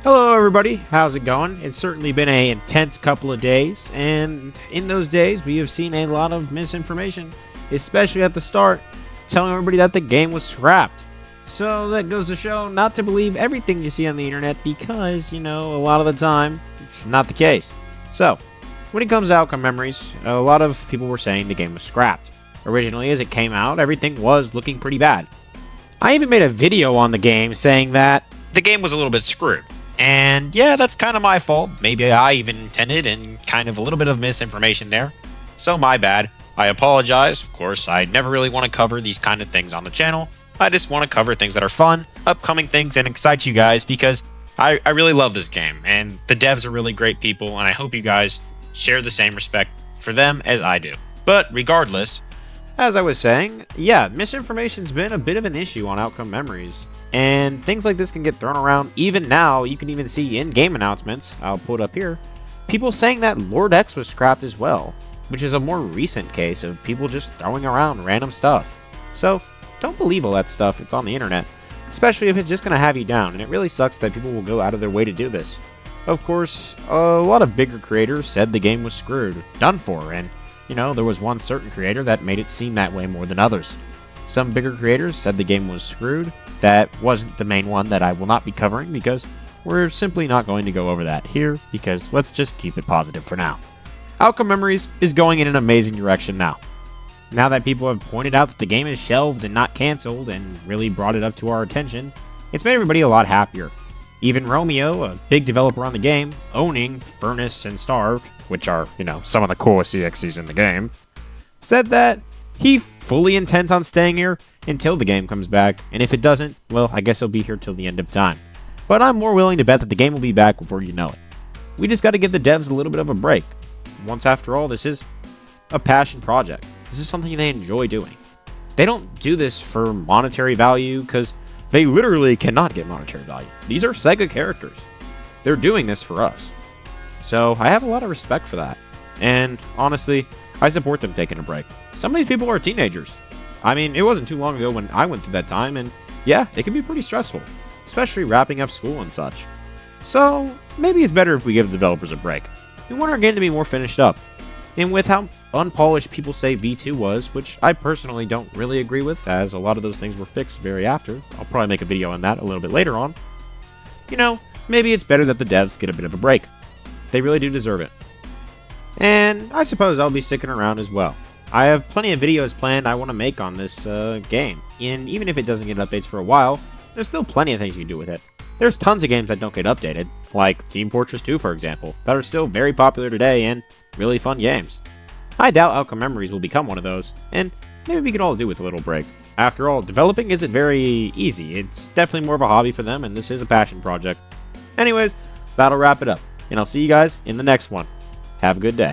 Hello everybody, how's it going? It's certainly been an intense couple of days, and in those days we have seen a lot of misinformation, especially at the start, telling everybody that the game was scrapped. So that goes to show not to believe everything you see on the internet because, a lot of the time, it's not the case. So, when it comes to Outcome Memories, a lot of people were saying the game was scrapped. Originally, as it came out, everything was looking pretty bad. I even made a video on the game saying that the game was a little bit screwed. And yeah, that's kind of my fault. Maybe I even intended and kind of a little bit of misinformation there. So my bad. I apologize. Of course, I never really want to cover these kind of things on the channel. I just want to cover things that are fun, upcoming things, and excite you guys because I really love this game. And the devs are really great people, and I hope you guys share the same respect for them as I do. But regardless, as I was saying, yeah, misinformation's been a bit of an issue on Outcome Memories. And things like this can get thrown around. Even now, you can even see in-game announcements, I'll put up here, people saying that Lord X was scrapped as well, which is a more recent case of people just throwing around random stuff. So, don't believe all that stuff, it's on the internet, especially if it's just going to have you down, and it really sucks that people will go out of their way to do this. Of course, a lot of bigger creators said the game was screwed, done for, and there was one certain creator that made it seem that way more than others. Some bigger creators said the game was screwed. That wasn't the main one that I will not be covering because we're simply not going to go over that here because let's just keep it positive for now. Outcome Memories is going in an amazing direction now. Now that people have pointed out that the game is shelved and not cancelled and really brought it up to our attention, it's made everybody a lot happier. Even Romeo, a big developer on the game, owning Furnace and Starved, which are, some of the coolest EXEs in the game, said that he fully intends on staying here until the game comes back, and if it doesn't, well, I guess he'll be here till the end of time. But I'm more willing to bet that the game will be back before you know it. We just got to give the devs a little bit of a break. Once after all, this is a passion project. This is something they enjoy doing. They don't do this for monetary value, because they literally cannot get monetary value. These are Sega characters. They're doing this for us. So I have a lot of respect for that. And honestly, I support them taking a break. Some of these people are teenagers. I mean, it wasn't too long ago when I went through that time, and yeah, it can be pretty stressful, especially wrapping up school and such. So maybe it's better if we give the developers a break. We want our game to be more finished up. And with how unpolished people say V2 was, which I personally don't really agree with, as a lot of those things were fixed very after, I'll probably make a video on that a little bit later on, maybe it's better that the devs get a bit of a break. They really do deserve it. And I suppose I'll be sticking around as well. I have plenty of videos planned I want to make on this game, and even if it doesn't get updates for a while, there's still plenty of things you can do with it. There's tons of games that don't get updated, like Team Fortress 2 for example, that are still very popular today and really fun games. I doubt Outcome Memories will become one of those, and maybe we could all do with a little break. After all, developing isn't very easy, it's definitely more of a hobby for them, and this is a passion project. Anyways, that'll wrap it up, and I'll see you guys in the next one. Have a good day.